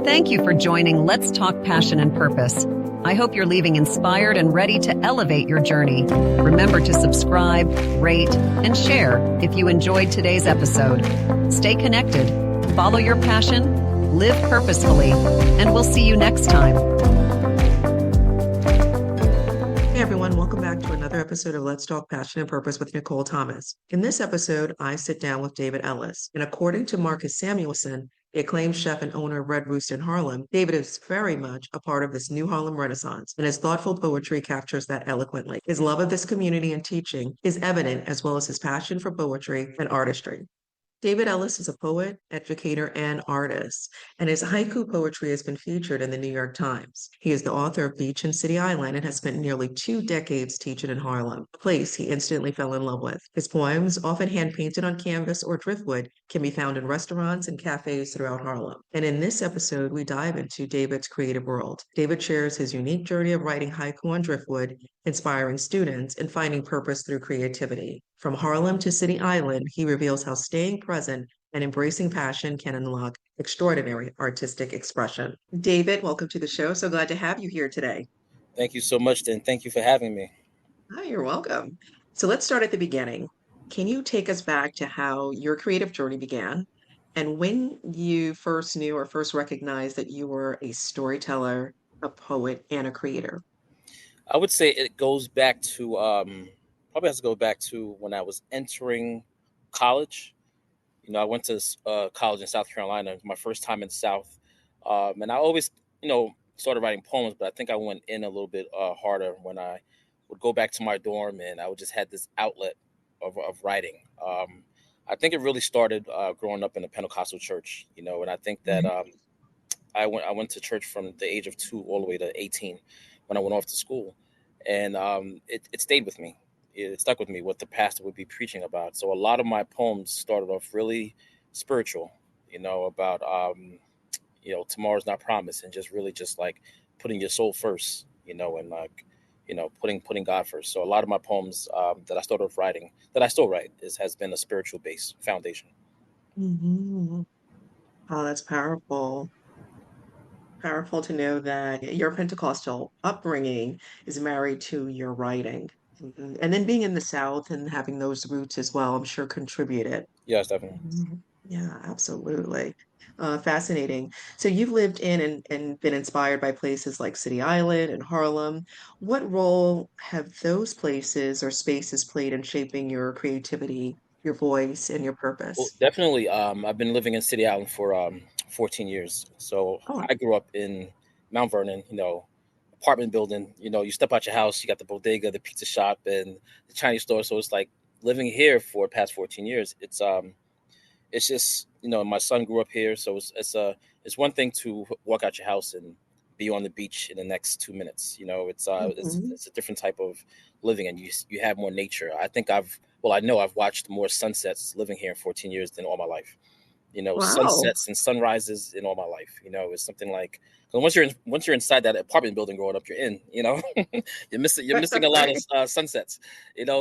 Thank you for joining Let's Talk Passion and Purpose. I hope you're leaving inspired and ready to elevate your journey. Remember to subscribe, rate, and share if you enjoyed today's episode. Stay connected, follow your passion, live purposefully, and we'll see you next time. Hey everyone, welcome back to another episode of Let's Talk Passion and Purpose with Nicole Thomas. In this episode, I sit down with David Ellis, and according to Marcus Samuelsson, the acclaimed chef and owner of Red Rooster in Harlem, David is very much a part of this new Harlem Renaissance, and his thoughtful poetry captures that eloquently. His love of this community and teaching is evident, as well as his passion for poetry and artistry. David Ellis is a poet, educator, and artist, and his haiku poetry has been featured in the New York Times. He is the author of Beach and City Island and has spent nearly 2 decades teaching in Harlem, a place he instantly fell in love with. His poems, often hand-painted on canvas or driftwood, can be found in restaurants and cafes throughout Harlem. And in this episode, we dive into David's creative world. David shares his unique journey of writing haiku on driftwood, inspiring students, and finding purpose through creativity. From Harlem to City Island, he reveals how staying present and embracing passion can unlock extraordinary artistic expression. David, welcome to the show. So glad to have you here today. Thank you so much, and thank you for having me. Hi, you're welcome. So let's start at the beginning. Can you take us back to how your creative journey began and when you first knew or first recognized that you were a storyteller, a poet, and a creator? I would say it goes back to probably has to go back to when I was entering college. I went to college in South Carolina. It was my first time in the South, and I always, started writing poems, but I think I went in a little bit harder when I would go back to my dorm, and I would just had this outlet of writing. I think it really started growing up in a Pentecostal church, and I think that I went to church from the age of 2 all the way to 18 when I went off to school, and it stayed with me. It stuck with me what the pastor would be preaching about. So a lot of my poems started off really spiritual, about tomorrow's not promised, and just really just like putting your soul first, and like putting God first. So a lot of my poems that I started off writing, that I still write, has been a spiritual base foundation. Mm-hmm. Oh, that's powerful. Powerful to know that your Pentecostal upbringing is married to your writing. And then being in the South and having those roots as well, I'm sure contributed. Yes, definitely. Mhm. Yeah, absolutely. Fascinating. So you've lived in and been inspired by places like City Island and Harlem. What role have those places or spaces played in shaping your creativity, your voice, and your Well, purpose? definitely. I've been living in City Island for 14 years. So Oh, I grew up in Mount Vernon, apartment building. You step out your house, you got the bodega, the pizza shop, and the Chinese store. So it's like living here for the past 14 years. It's just my son grew up here, so it's one thing to walk out your house and be on the beach in the next 2 minutes. mhm. It's a different type of living, and you have more nature. I know I've watched more sunsets living here in 14 years than all my life. Wow. Sunsets and sunrises in all my life. It's something like, 'cause once you're inside that apartment building growing up, you're in. You're missing a lot of Right. sunsets.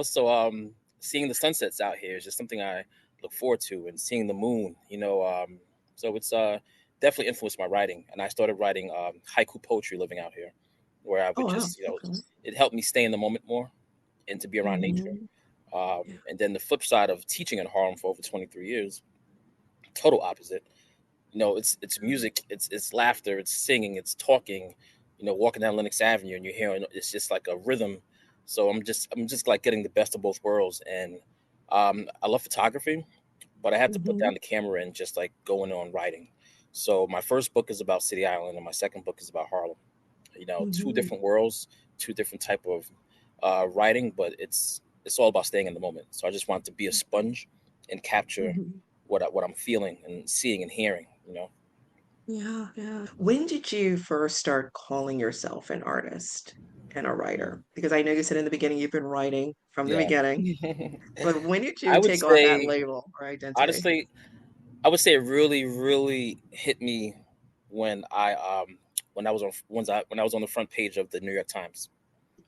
So seeing the sunsets out here is just something I look forward to, and seeing the moon. So it's definitely influenced my writing, and I started writing haiku poetry living out here, where I Oh, would wow. just Okay. it helped me stay in the moment more and to be around nature. Mhm. Yeah. And then the flip side of teaching in Harlem for over 23 years, total opposite. It's music, it's laughter, it's singing, it's talking. Walking down Lenox Avenue and you're hearing, it's just like a rhythm. So I'm just like getting the best of both worlds. And I love photography, but I had to put Mhm. down the camera and just like going on writing. So my first book is about City Island, and my second book is about Harlem. Two Mhm. different worlds, two different type of writing, but it's all about staying in the moment. So I just want to be a sponge and capture Mhm. what I'm feeling and seeing and hearing. Yeah, yeah. When did you first start calling yourself an artist and a writer? Because I know you said in the beginning you've been writing from the Yeah. beginning, but when did I you would take on that say, label or identity? honestly, I would say it really, really hit me when I was on the front page of the New York Times.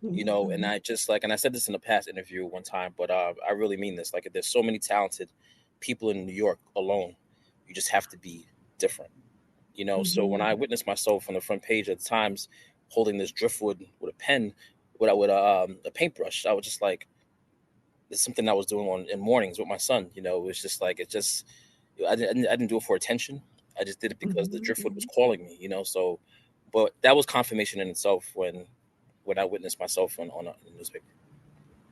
And Mhm. I just like, and I said this in a past interview one time, but I really mean this. Like, there's so many talented people in New York alone. You just have to be different. you know. So when I witnessed myself on the front page at the Times holding this driftwood with a pen, with a paintbrush, I was just like, it's something I was doing in mornings with my son. You know, it was just like, I didn't do it for attention. I just did it because the driftwood was calling me. You know, so, but that was confirmation in itself when I witnessed myself on a newspaper.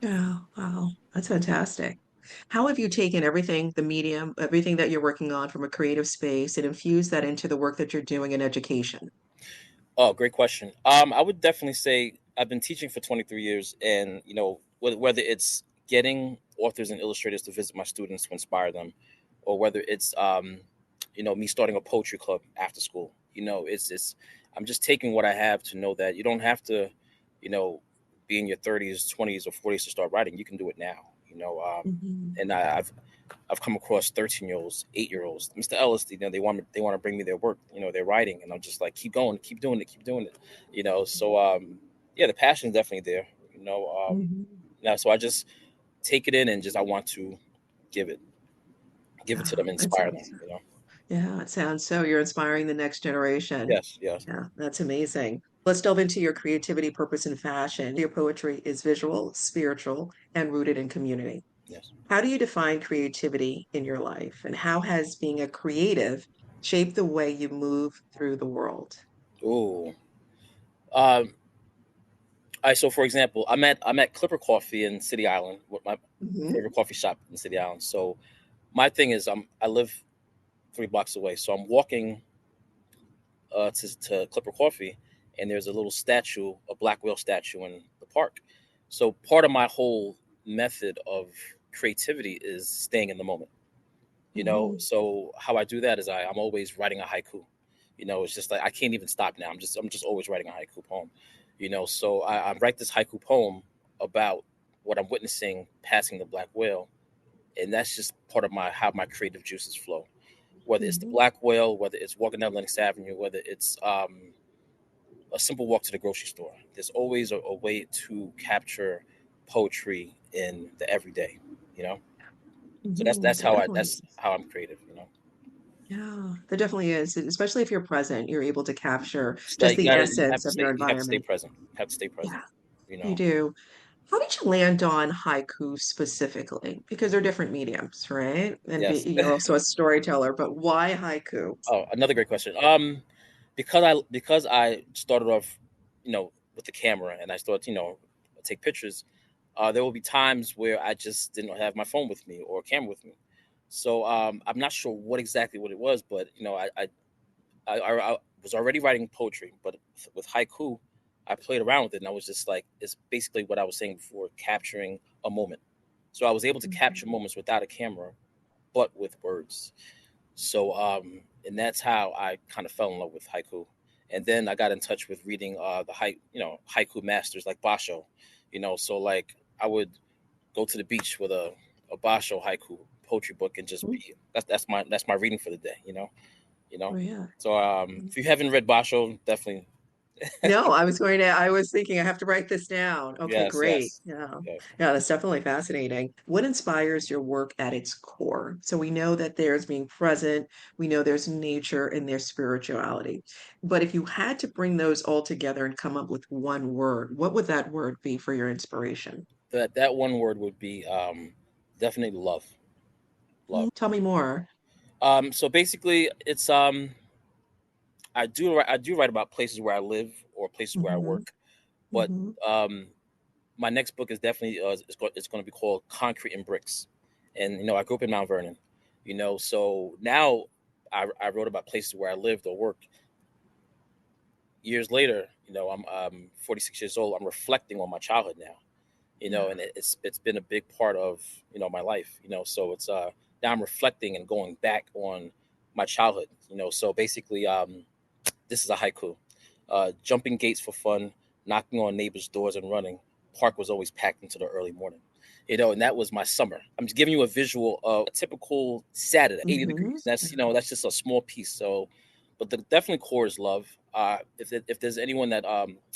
Yeah, wow, that's fantastic. How have you taken everything, the medium, everything that you're working on from a creative space and infused that into the work that you're doing in education? Oh, great question. I would definitely say I've been teaching for 23 years, and you know, whether it's getting authors and illustrators to visit my students to inspire them, or whether it's you know, me starting a poetry club after school. You know, it's I'm just taking what I have to know that you don't have to, you know, be in your 30s, 20s, or 40s to start writing. You can do it now. You know, Mhm. and I've come across 13-year-olds, 8-year-olds, Mr. Ellis. You know, they want to bring me their work. You know, their writing, and I'm just like, keep going, keep doing it, keep doing it. You know, so yeah, the passion is definitely there. You know, Mhm. now so I just take it in and just I want to give it, give it to Yeah, them, that inspire them. sounds, You know, yeah, it sounds so you're inspiring the next generation. yes, yes, Yeah, that's amazing. Let's delve into your creativity, purpose, and fashion. Your poetry is visual, spiritual, and rooted in community. yes. How do you define creativity in your life, and how has being a creative shaped the way you move through the world? Ooh. Um, I so for example, I'm at Clipper Coffee in City Island, with my Mhm. favorite coffee shop in City Island. So my thing is I live 3 blocks away, so I'm walking to Clipper Coffee, and there's a little statue, a black whale statue in the park. So part of my whole method of creativity is staying in the moment. You know, Mhm. so how I do that is I'm always writing a haiku. You know, it's just like I can't even stop now. I'm just always writing a haiku poem. You know, so I write this haiku poem about what I'm witnessing passing the black whale, and that's just part of my how my creative juices flow. Whether it's the Mhm. black whale, whether it's walking down Lenox Avenue, whether it's a simple walk to the grocery store. There's always a way to capture poetry in the everyday, you know. So that's Mhm. that's There how I definitely that's is. how I'm creative, you know. Yeah, there definitely is. Especially if you're present, you're able to capture So just you the gotta you have essence to of your stay you have to stay environment. present. You have to stay present, Yeah, you you know. do. How did you land on haiku specifically? Because they're different mediums, right? And Yes. you're also a storyteller, but why haiku? Oh, another great question. Because I started off, you know, with the camera, and I started, you know, take pictures. There will be times where I just didn't have my phone with me or a camera with me. So I'm not sure what it was, but you know, I was already writing poetry, but with haiku, I played around with it, and I was just like, it's basically what I was saying before, capturing a moment. So I was able to capture Mhm. moments without a camera, but with words. So and that's how I kind of fell in love with haiku. And then I got in touch with reading haiku masters like Basho, you know. So like I would go to the beach with a Basho haiku poetry book and just be that's my reading for the day, you know. Oh, yeah. So if you haven't read Basho, definitely No, I was thinking I have to write this down. Okay, yes, great. yes, Yeah. yes. Yeah, that's definitely fascinating. What inspires your work at its core? So we know that there's being present, we know there's nature and there's spirituality. But if you had to bring those all together and come up with one word, what would that word be for your inspiration? That one word would be definitely love, love. Tell me more. So basically, it's I do write about places where I live or places where I Hmm. work, but Hmm. um, my next book is definitely it's going to be called Concrete and Bricks, and you know I grew up in Mount Vernon, you know, so now I wrote about places where I lived or worked. Years later, you know, I'm 46 years old. I'm reflecting on my childhood now, you Yeah. know, and it's been a big part of my life, you know. So it's now I'm reflecting and going back on my childhood, you know. So basically, this is a haiku. Jumping gates for fun, knocking on neighbors' doors and running. Park was always packed into the early morning. You know, and that was my summer. I'm just giving you a visual of a typical Saturday, 80 Hmm. degrees. That's just a small piece. So, but the definitely core is love. If there's anyone that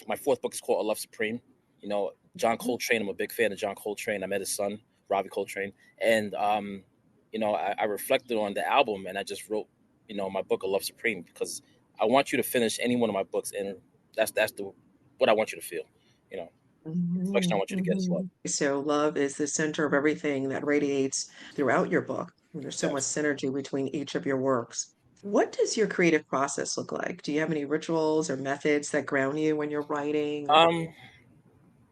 my fourth book is called A Love Supreme. You know, John Coltrane. I'm a big fan of John Coltrane. I met his son, Robbie Coltrane, and you know, I reflected on the album and I just wrote, you know, my book A Love Supreme because I want you to finish any one of my books, and that's the what I want you to feel. You know, the reflection I want you to get is love. So love is the center of everything that radiates throughout your book. There's so much Yes. synergy between each of your works. What does your creative process look like? Do you have any rituals or methods that ground you when you're writing? Um,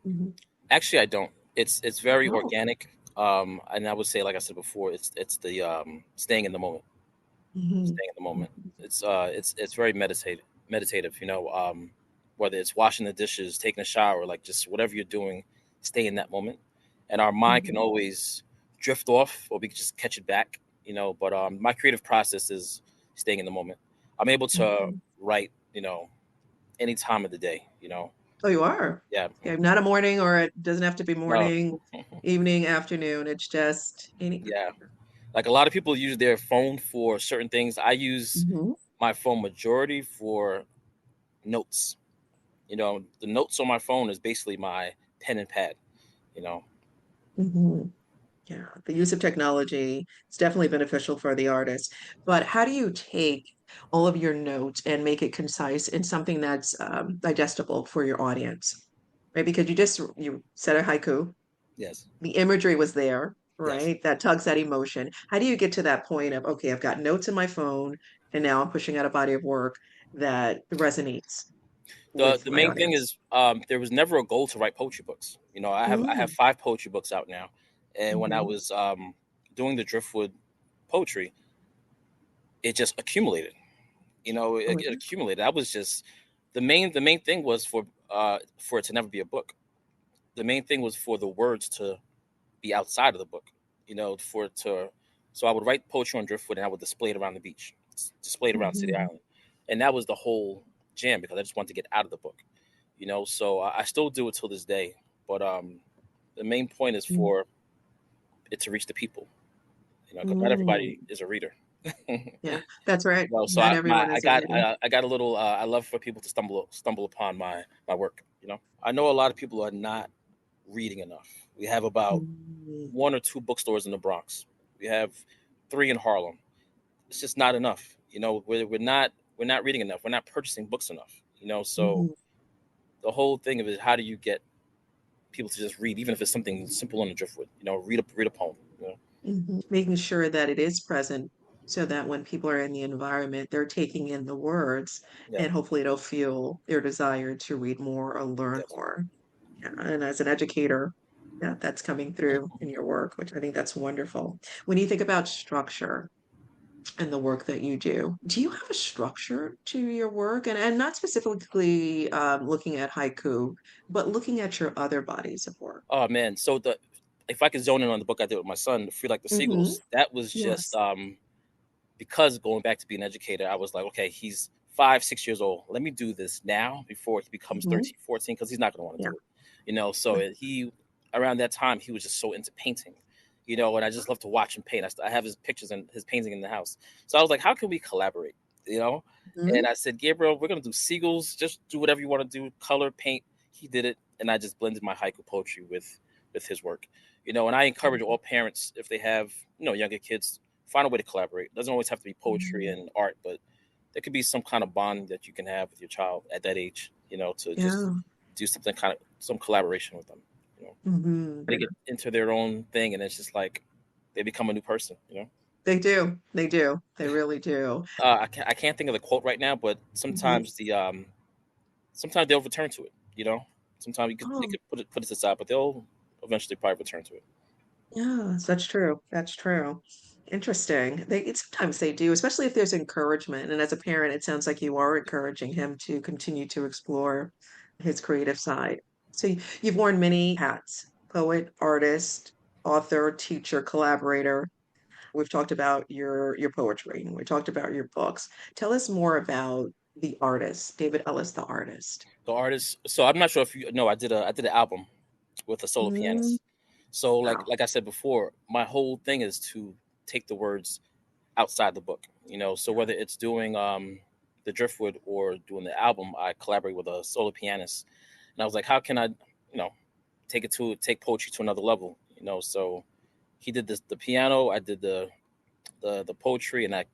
Mhm. Actually, I don't. It's very Oh. organic. And I would say, like I said before, it's the staying in the moment, Mhm. staying in the moment. It's very meditative. Whether it's washing the dishes, taking a shower, like just whatever you're doing, stay in that moment. And our mind can Mhm. always drift off, or we can just catch it back. But my creative process is staying in the moment. I'm able to Mhm. write, any time of the day. Oh, you are? Yeah. Okay, not a morning, or it doesn't have to be No. morning, evening, afternoon. It's just any. Yeah. Like a lot of people use their phone for certain things. I use Mhm. my phone majority for notes. The notes on my phone is basically my pen and pad. You know, Mhm. Yeah, the use of technology is definitely beneficial for the artist. But how do you take all of your notes and make it concise in something that's digestible for your audience? Right? Because you said a haiku, yes, the imagery was there, yes. right? That tugs that emotion. How do you get to that point of, okay, I've got notes in my phone, and now I'm pushing out a body of work that resonates The with my main thing audience? is there was never a goal to write poetry books. I have Mm, 5 poetry books out now, and when I mhm. was doing the driftwood poetry, it just accumulated. Oh, It yeah. accumulated. I was just the main thing was for it to never be a book. The main thing was for the words to be outside of the book, for it to. So I would write poetry on driftwood and I would display it around the beach, display it around City Mhm. Island, and that was the whole jam because I just wanted to get out of the book, So I still do it till this day, but the main point is for it to reach the people, because not Mm. everybody is a reader. Yeah, that's right. So Not everyone I is a got reader. I got a little. I love for people to stumble upon my work. I know a lot of people are not reading enough. We have about Mm. 1 or 2 bookstores in the Bronx. We have 3 in Harlem. It's just not enough. We're not reading enough. We're not purchasing books enough. So Mhm. the whole thing of it is how do you get people to just read, even if it's something simple on the driftwood. Read a poem. Mhm. Making sure that it is present so that when people are in the environment, they're taking in the words, Yeah. and hopefully it'll fuel their desire to read more or learn Yes. more. Yeah, and as an educator, yeah, that's coming through in your work, which I think that's wonderful. When you think about structure and the work that you do you have a structure to your work? And not specifically looking at haiku, but looking at your other bodies of work. Oh man. So if I could zone in on the book I did with my son, Free Like the Hmm. Seagulls, that was just Yes. because going back to being an educator, I was like, okay, he's 5, 6 years old. Let me do this now before he becomes Hmm. 13, 14, because he's not going to want to Yeah. do it. So he, around that time, he was just so into painting, and I just love to watch him paint. I have his pictures and his painting in the house. So I was like, how can we collaborate? You know? Mhm. And I said, Gabriel, we're going to do seagulls. Just do whatever you want to do, color, paint. He did it. And I just blended my haiku poetry with his work. And I encourage all parents, if they have, younger kids, find a way to collaborate. It doesn't always have to be poetry Mhm. and art, but there could be some kind of bond that you can have with your child at that age, to just Yeah. do something kind of some collaboration with them. Hmm. They get into their own thing, and it's just like they become a new person. They do. They do. They really do. I can't think of the quote right now, but Mhm. sometimes they'll return to it. Sometimes you Oh, could put it aside, but they'll eventually probably return to it. yeah, that's true. That's true. Interesting. Sometimes they do, especially if there's encouragement. And as a parent, it sounds like you are encouraging him to continue to explore his creative side. So you've worn many hats: poet, artist, author, teacher, collaborator. We've talked about your poetry. We talked about your books. Tell us more about the artist, David Ellis, the artist. The artist. So I'm not sure if you know. I did an album with a solo Mm, pianist. So like wow. like I said before, my whole thing is to take the words outside the book. So whether it's doing the driftwood or doing the album, I collaborate with a solo pianist, and I was like, how can I, take poetry to another level? So he did the piano, I did the poetry, and I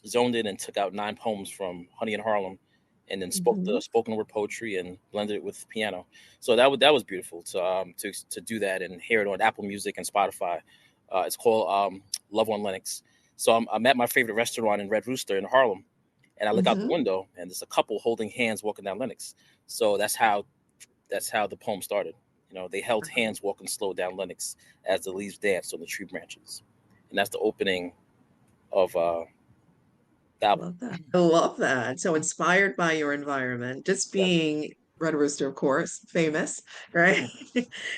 zoned in and took out 9 poems from Honey in Harlem, and then spoke the spoken word poetry and blended it with piano. So that was beautiful to do that and hear it on Apple Music and Spotify. It's called Love on Lenox. So I'm at my favorite restaurant in Red Rooster in Harlem, and I look out the window, and there's a couple holding hands walking down Lenox. So that's how the poem started. They held hands walking slow down Lenox as the leaves danced on the tree branches, and that's the opening of the album. Love that. I love that. So inspired by your environment, just Yes, being Red Rooster, of course, famous, right?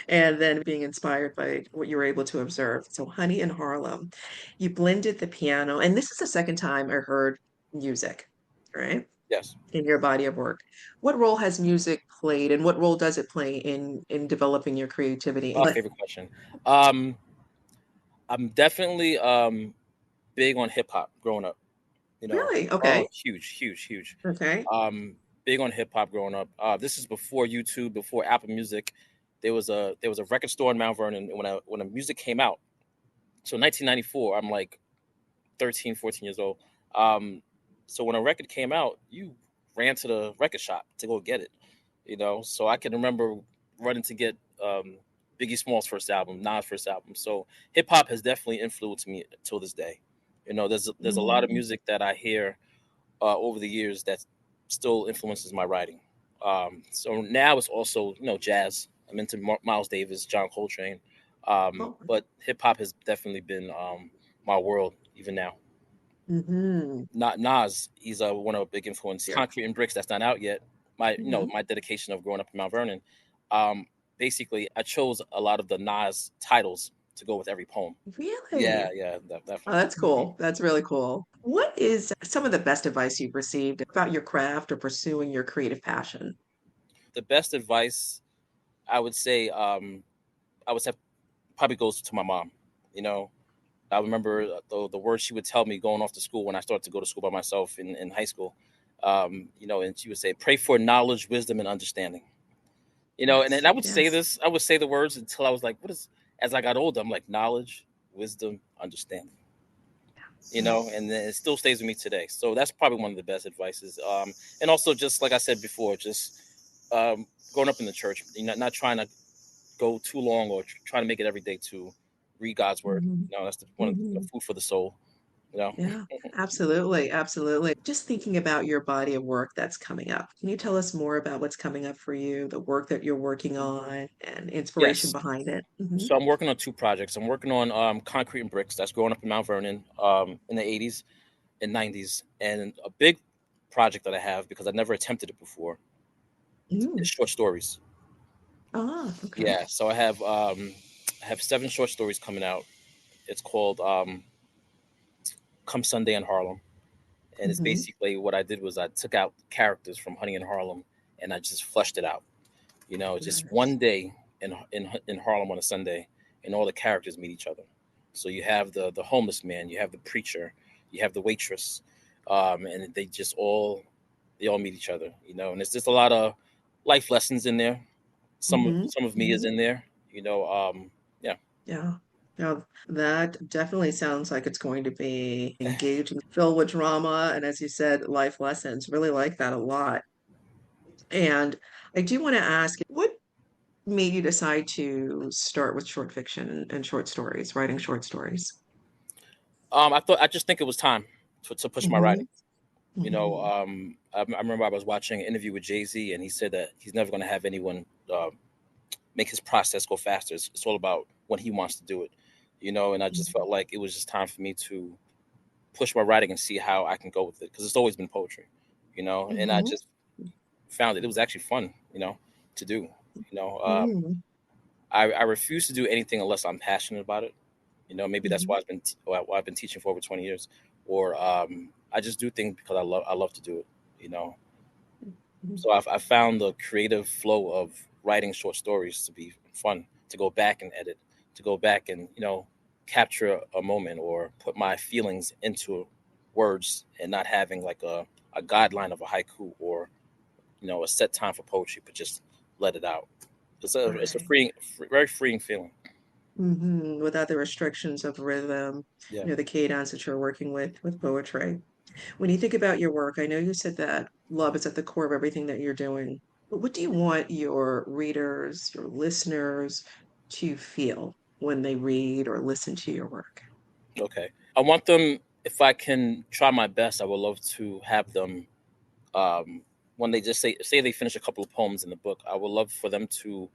And then being inspired by what you were able to observe. So Honey in Harlem, you blended the piano, and this is the second time I heard music, right? yes. In your body of work. What role has music played, and what role does it play in developing your creativity? My favorite question. Um, I'm definitely big on hip hop growing up. Really? Oh, Okay. huge, huge, huge. Okay. Um, Big on hip hop growing up. This is before YouTube, before Apple Music. There was a record store in Mount Vernon, and when the music came out, so 1994, I'm like 13, 14 years old. So when a record came out, you ran to the record shop to go get it. So I can remember running to get Biggie Small's first album, Nas' first album. So hip hop has definitely influenced me till this day. There's a lot of Mm, music that I hear over the years that still influences my writing. So now it's also jazz. I'm into Miles Davis, John Coltrane, oh, but hip hop has definitely been my world even now. hmm. Not Nas, he's one of a big influence. Yeah. Concrete and Bricks, that's not out yet. My dedication of growing up in Mount Vernon. Basically, I chose a lot of the Nas titles to go with every poem. Yeah, Really? yeah, Oh, definitely. that's cool. That's really cool. What is some of the best advice you've received about your craft or pursuing your creative passion? The best advice I would say, I would say probably goes to my mom. You know, I remember the words she would tell me going off to school when I started to go to school by myself in high school. And she would say, "Pray for knowledge, wisdom, and understanding." And then Yes. I would say Yes. this, I would say the words until I was like, "What is?" As I got older, I'm like, "Knowledge, wisdom, understanding." And then it still stays with me today. So that's probably one of the best advices. And also, just like I said before, just growing up in the church, not trying to go too long or trying to make it every day to read God's word. Mhm. That's one of the Mhm. food for the soul. You know. Yeah, absolutely. Absolutely. Just thinking about your body of work that's coming up. Can you tell us more about what's coming up for you, the work that you're working on, and inspiration Yes. behind it? So I'm working on 2 projects. I'm working on Concrete and Bricks. That's growing up in Mount Vernon in the 80s and 90s. And a big project that I have, because I've never attempted it before, is Mm. short stories. Ah, okay. Yeah. So I have 7 short stories coming out. It's called Come Sunday in Harlem. And it's Hmm. basically what I did was I took out characters from Honey in Harlem and I just fleshed it out. Just Nice. one day in Harlem on a Sunday, and all the characters meet each other. So you have the homeless man, you have the preacher, you have the waitress, and they all meet each other. And it's just a lot of life lessons in there. Hmm. Some of me is Hmm. in there. Yeah. Yeah. Yeah, that definitely sounds like it's going to be engaging, filled with drama, and as you said, life lessons. Really like that a lot. And I do want to ask, what made you decide to start with short fiction and short stories, writing short stories? I just think it was time to push my Hmm. writing. Hmm. I remember I was watching an interview with Jay-Z, and he said that he's never going to have anyone make his process go faster. It's all about when he wants to do it. And I just felt like it was just time for me to push my writing and see how I can go with it, because it's always been poetry. And I Hmm. just found it was actually fun, to do. You know, um, Hmm. I refuse to do anything unless I'm passionate about it. Maybe that's Hmm. why I've been teaching for over 20 years, or I just do things because I love to do it. You know, Hmm. so I found the creative flow of writing short stories to be fun. To go back and edit, to go back and capture a moment or put my feelings into words, and not having like a guideline of a haiku or a set time for poetry, but just let it out. It's a Right. very freeing feeling. Without the restrictions of rhythm, Yeah. the cadence that you're working with poetry. When you think about your work, I know you said that love is at the core of everything that you're doing, but what do you want your readers, your listeners to feel when they read or listen to your work? Okay. I want them, if I can try my best, I would love to have them, um, when they just say they finish a couple of poems in the book, I would love for them to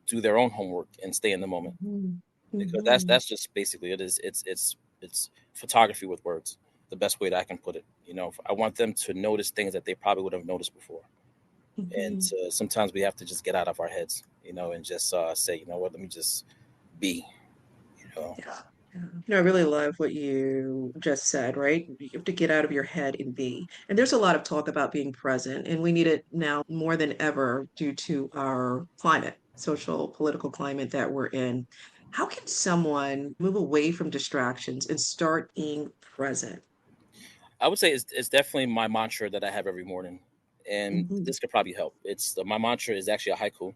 do their own homework and stay in the moment, Mhm. because Mhm. that's just basically it. Is it's photography with words, the best way that I can put it. I want them to notice things that they probably would have noticed before, and Mhm. sometimes we have to just get out of our heads, and just say, you know what, let me just be. you know Yeah. Yeah. I really love what you just said, right? You have to get out of your head and be. And there's a lot of talk about being present, and we need it now more than ever due to our climate, social, political climate that we're in. How can someone move away from distractions and start being present? I would say it's definitely my mantra that I have every morning, and Mhm. this could probably help. It's my mantra is actually a haiku.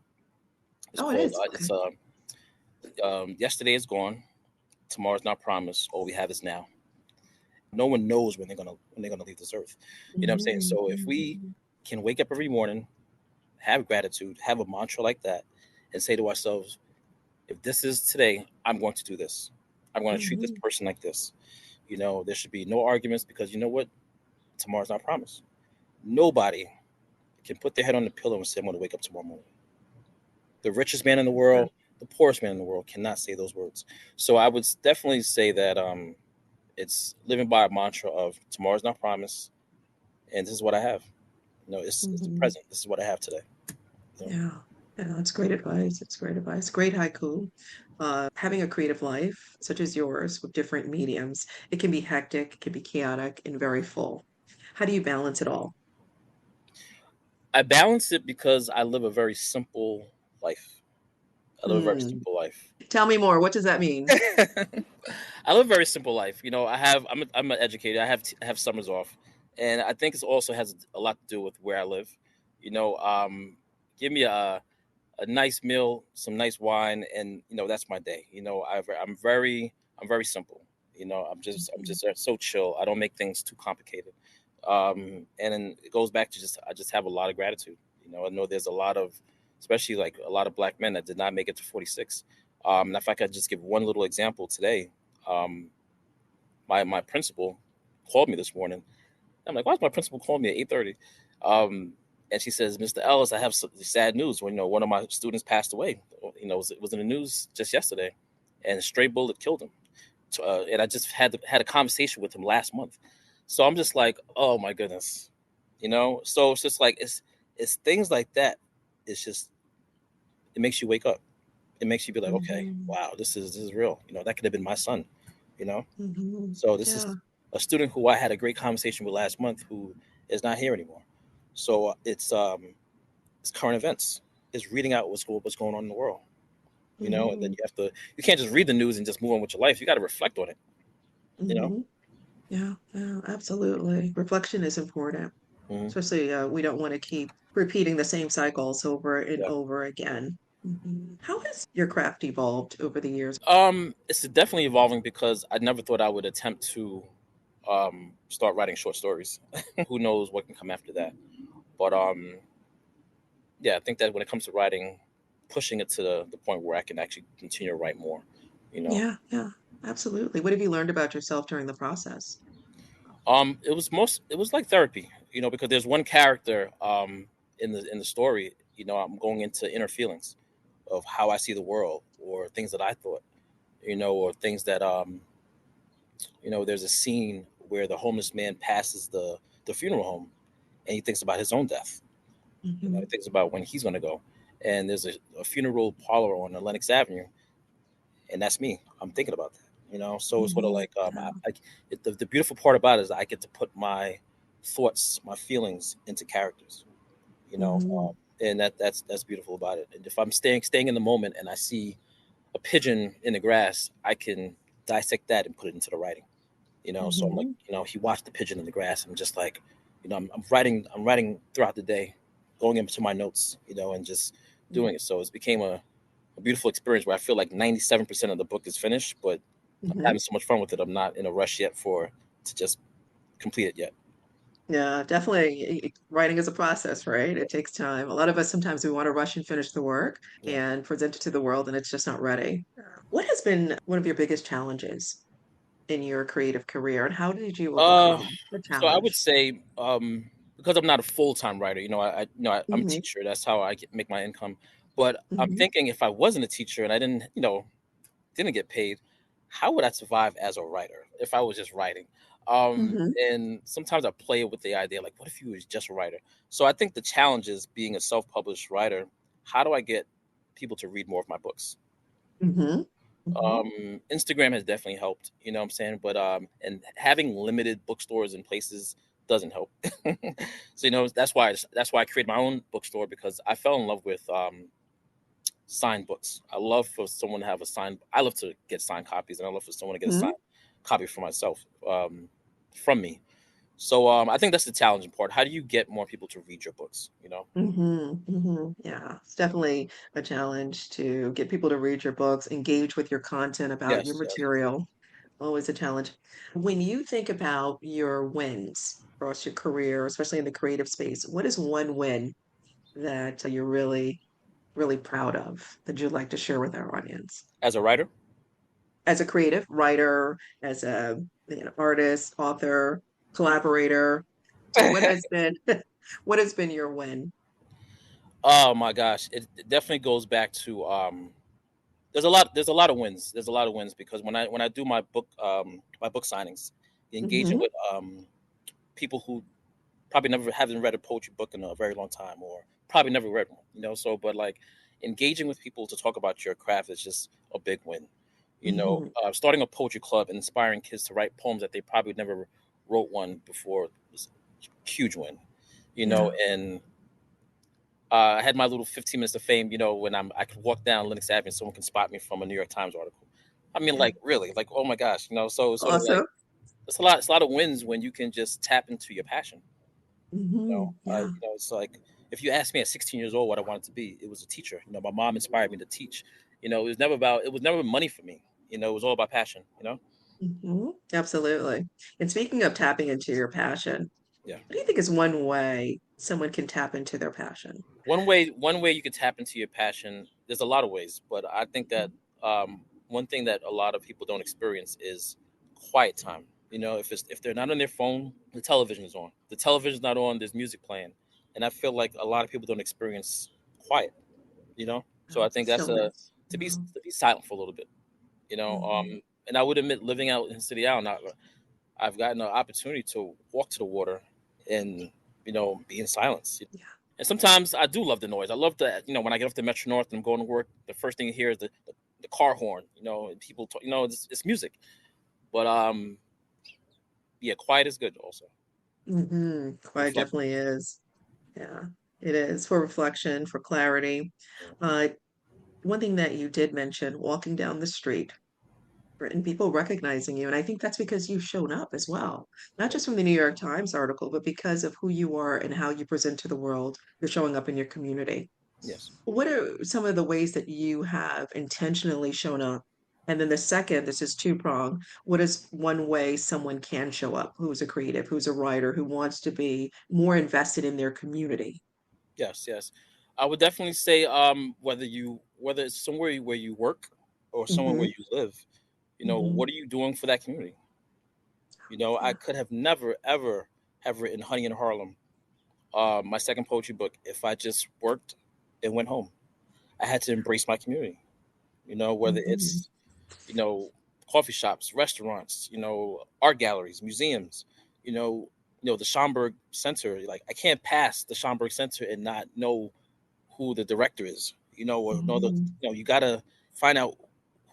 It's Oh, it called is. Okay. yesterday is gone, tomorrow's not promised, all we have is now. No one knows when they're gonna leave this earth. You know what I'm saying? Mhm. So if we Mhm. can wake up every morning, have gratitude, have a mantra like that, and say to ourselves, if this is today, I'm going to do this. I'm going to treat this Mhm. person like this. There should be no arguments, because you know what? Tomorrow's not promised. Nobody can put their head on the pillow and say, I'm going to wake up tomorrow morning. The richest man in the Yeah. world, the poorest man in the world cannot say those words. So I would definitely say that it's living by a mantra of tomorrow's not promised, and this is what I have. It's the Mhm. present. This is what I have today. You know? Yeah. Yeah, that's great advice. It's great advice. Great haiku. Having a creative life, such as yours, with different mediums, it can be hectic, it can be chaotic, and very full. How do you balance it all? I balance it because I live a very simple life. I live a very Hmm. simple life. Tell me more. What does that mean? I live a very simple life. I'm an educator. I have summers off, and I think it also has a lot to do with where I live. You know, um, Give me a nice meal, some nice wine, and that's my day. I'm very simple. I'm just so chill. I don't make things too complicated. And then it goes back to I just have a lot of gratitude. I know there's a lot of, especially like a lot of black men that did not make it to 46. And if I could just give one little example today, um, my principal called me this morning. I'm like, why is my principal calling me at 8:30? Um, and she says, Mr. Ellis, I have some sad news. One of my students passed away. It was in the news just yesterday, and a stray bullet killed him. And I just had a conversation with him last month. So I'm just like, oh my goodness. So it's just like it's things like that. It's just, it makes you wake up. It makes you be like, okay, Hmm. wow, this is real. That could have been my son. You know. Hmm. So this Yeah. is a student who I had a great conversation with last month, who is not here anymore. So it's current events. It's reading out what's going on in the world. And then Hmm. you can't just read the news and just move on with your life. You got to reflect on it. You know. Hmm. Yeah. Yeah. Absolutely. Reflection is important, hmm especially we don't want to keep repeating the same cycles over and Yeah. over again. How has your craft evolved over the years? It's definitely evolving, because I never thought I would attempt to start writing short stories. Who knows what can come after that? But yeah, I think that when it comes to writing, pushing it to the point where I can actually continue to write more. You know, Yeah, yeah, absolutely. What have you learned about yourself during the process? it was like therapy. Because there's one character in the story. I'm going into inner feelings of how I see the world, or things that I thought. Or things that there's a scene where the homeless man passes the funeral home, and he thinks about his own death. He Hmm. thinks about when he's going to go, and there's a funeral parlor on the Lenox Avenue, and that's me. I'm thinking about that. So it's sort of Hmm. like Yeah. the beautiful part about it is I get to put my thoughts, my feelings into characters. You know, Hmm. um, and that's beautiful about it. And if I'm staying in the moment and I see a pigeon in the grass, I can dissect that and put it into the writing. So I'm like, Hmm. he watched the pigeon in the grass. I'm just like, I'm writing throughout the day, going into my notes, and just doing it. So it's became a beautiful experience where I feel like 97% of the book is finished, but I'm Hmm. having so much fun with it. I'm not in a rush yet to just complete it yet. Yeah, definitely. Writing is a process, right? It takes time. A lot of us sometimes we want to rush and finish the work Yeah. and present it to the world, and it's just not ready. What has been one of your biggest challenges in your creative career, and how did you Uh, overcome the so I would challenge? say, because I'm not a full-time writer, I'm a Hmm. teacher. That's how I make my income. But I'm Hmm. thinking if I wasn't a teacher and I didn't get paid, how would I survive as a writer if I was just writing? Hmm. And sometimes I play with the idea, like, what if you was just a writer? So I think the challenge is being a self-published writer. How do I get people to read more of my books? Hmm. Hmm. Instagram has definitely helped, you know what I'm saying? But and having limited bookstores and places doesn't help. So that's why I created my own bookstore, because I fell in love with signed books. I love for someone to have a signed. I love to get signed copies, and I love for someone to get a signed copy for myself, from me. So I think that's the challenging part. How do you get more people to read your books? You know? Hmm. Hmm. Yeah, it's definitely a challenge to get people to read your books, engage with your content about your Yes, yes. material. Always a challenge. When you think about your wins across your career, especially in the creative space, what is one win that you're really, really proud of that you'd like to share with our audience? As a writer, As a creative writer, as a artist, author, collaborator, what has been what has been your win? oh my gosh, it definitely goes back to there's a lot of wins. There's a lot of wins because when I do my book signings, engaging Hmm. with people who probably never haven't read a poetry book in a very long time, or probably never read one, so but like engaging with people to talk about your craft is just a big win. Hmm. Starting a poetry club and inspiring kids to write poems that they probably never wrote one before was a huge win. Yeah. And I had my little 15 minutes of fame, when I could walk down Lenox Avenue and someone can spot me from a New York Times article. I mean, Yeah. like, really, like, oh my gosh, so like Awesome. it's a lot of wins when you can just tap into your passion. Yeah. It's like, if you asked me at 16 years old what I wanted to be, it was a teacher. My mom inspired me to teach. It was never money for me. It was all about passion. Absolutely. And speaking of tapping into your passion, Yeah. what do you think is one way someone can tap into their passion? One way you could tap into your passion. There's a lot of ways, but I think that one thing that a lot of people don't experience is quiet time. If they're not on their phone, the television is on. The television's not on. There's music playing, and I feel like a lot of people don't experience quiet. So I think that's Stillness. to be silent for a little bit. You know, Mhm. um, and I would admit, living out in City Island, I've gotten an opportunity to walk to the water and be in silence. Yeah. And sometimes I do love the noise. I love when I get off the Metro North and I'm going to work, the first thing you hear is the car horn, and people talk, it's music. But yeah, quiet is good also. Quite Reflect. definitely is. Yeah, it is for reflection, for clarity. Yeah. Uh, one thing that you did mention, walking down the street and people recognizing you. And I think that's because you've shown up as well, not Yeah. just from the New York Times article, but because of who you are and how you present to the world. You're showing up in your community. Yes. What are some of the ways that you have intentionally shown up? And then the second, this is two-pronged. What is one way someone can show up who's a creative, who's a writer, who wants to be more invested in their community? Yes. Yes. I would definitely say whether it's somewhere where you work or somewhere where Hmm. you live, Hmm. what are you doing for that community? I Yeah. could have never ever have written Honey in Harlem, my second poetry book, if I just worked and went home. I had to embrace my community. Whether Hmm. it's coffee shops, restaurants, art galleries, museums, the Schomburg Center. Like, I can't pass the Schomburg Center and not know who the director is. Or know the Hmm. you gotta find out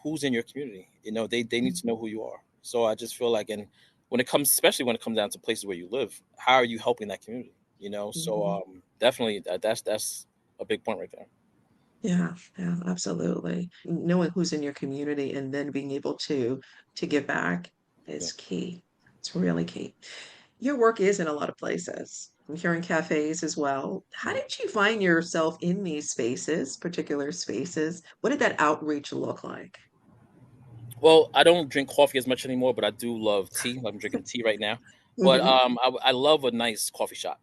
who's in your community. They need to know who you are. So I just feel like, and especially when it comes down to places where you live, how are you helping that community? So Hmm. definitely that's a big point right there. Yeah, yeah, absolutely. Knowing who's in your community and then being able to give back Yeah. is key. It's really key. Your work is in a lot of places. I'm hearing cafes as well. How Mhm. did you find yourself in these spaces, particular spaces? What did that outreach look like? Well, I don't drink coffee as much anymore, but I do love tea. I'm drinking tea right now. But Mhm. I love a nice coffee shop.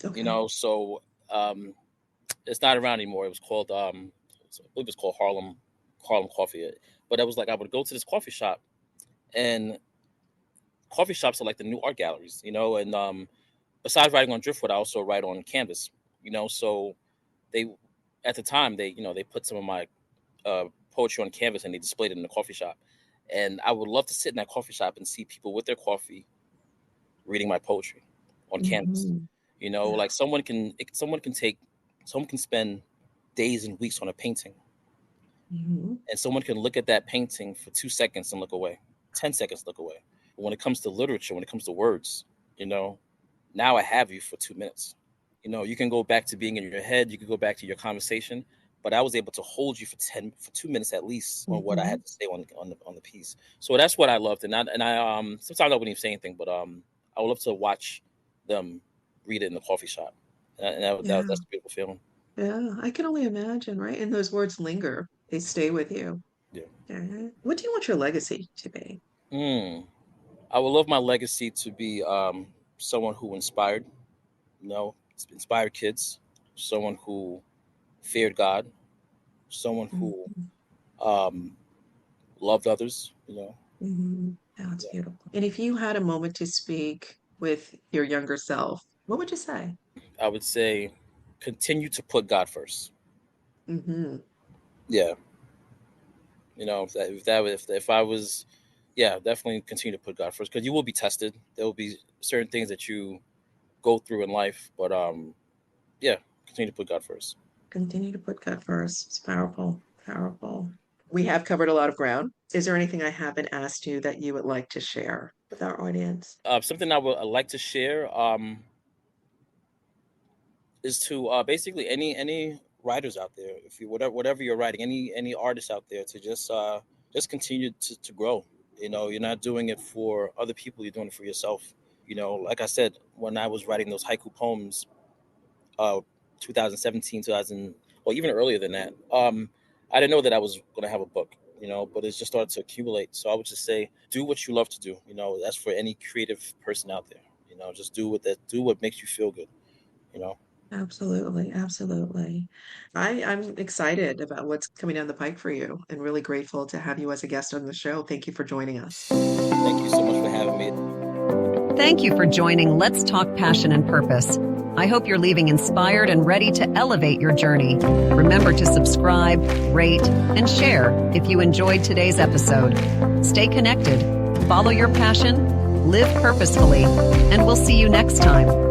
Okay. So it's not around anymore. It was called I believe it was called Harlem Coffee. But I was like, I would go to this coffee shop, and coffee shops are like the new art galleries, and besides writing on driftwood, I also write on canvas, so they at the time they put some of my poetry on canvas and they displayed it in the coffee shop. And I would love to sit in that coffee shop and see people with their coffee reading my poetry on canvas. Mhm. Like someone can spend days and weeks on a painting, Mhm. and someone can look at that painting for 2 seconds and look away, 10 seconds look away. But when it comes to literature, when it comes to words, you know, now I have you for 2 minutes. You can go back to being in your head, you can go back to your conversation, but I was able to hold you for 2 minutes at least on what I Mhm. had to say on the piece. So that's what I loved, and I sometimes I wouldn't even say anything, but I would love to watch them read it in the coffee shop, and Yeah. that's a beautiful feeling. Yeah. I can only imagine, right? And those words linger. They stay with you. Yeah. Yeah. What do you want your legacy to be? Mm. I would love my legacy to be someone who inspired kids, someone who feared God, someone who Mhm. um, loved others. Mhm. That's Yeah. beautiful. And if you had a moment to speak with your younger self, what would you say? I would say continue to put God first. Hmm. Yeah, if I was, yeah, definitely continue to put God first because you will be tested. There will be certain things that you go through in life, but yeah, continue to put God first. Continue to put God first. It's powerful, powerful. We have covered a lot of ground. Is there anything I haven't asked you that you would like to share with our audience? Something I'd like to share is to basically any writers out there, if you whatever you're writing, any artists out there, to just continue to grow. You're not doing it for other people, you're doing it for yourself. Like I said, when I was writing those haiku poems, uh 2017, 2000, or even earlier than that, I didn't know that I was going to have a book, but it's just started to accumulate. So I would just say do what you love to do. That's for any creative person out there. Just do what makes you feel good. you know Absolutely, absolutely. I'm excited about what's coming down the pike for you and really grateful to have you as a guest on the show. Thank you for joining us. Thank you so much for having me. Thank you for joining Let's Talk Passion and Purpose. I hope you're leaving inspired and ready to elevate your journey. Remember to subscribe, rate, and share if you enjoyed today's episode. Stay connected, follow your passion, live purposefully, and we'll see you next time.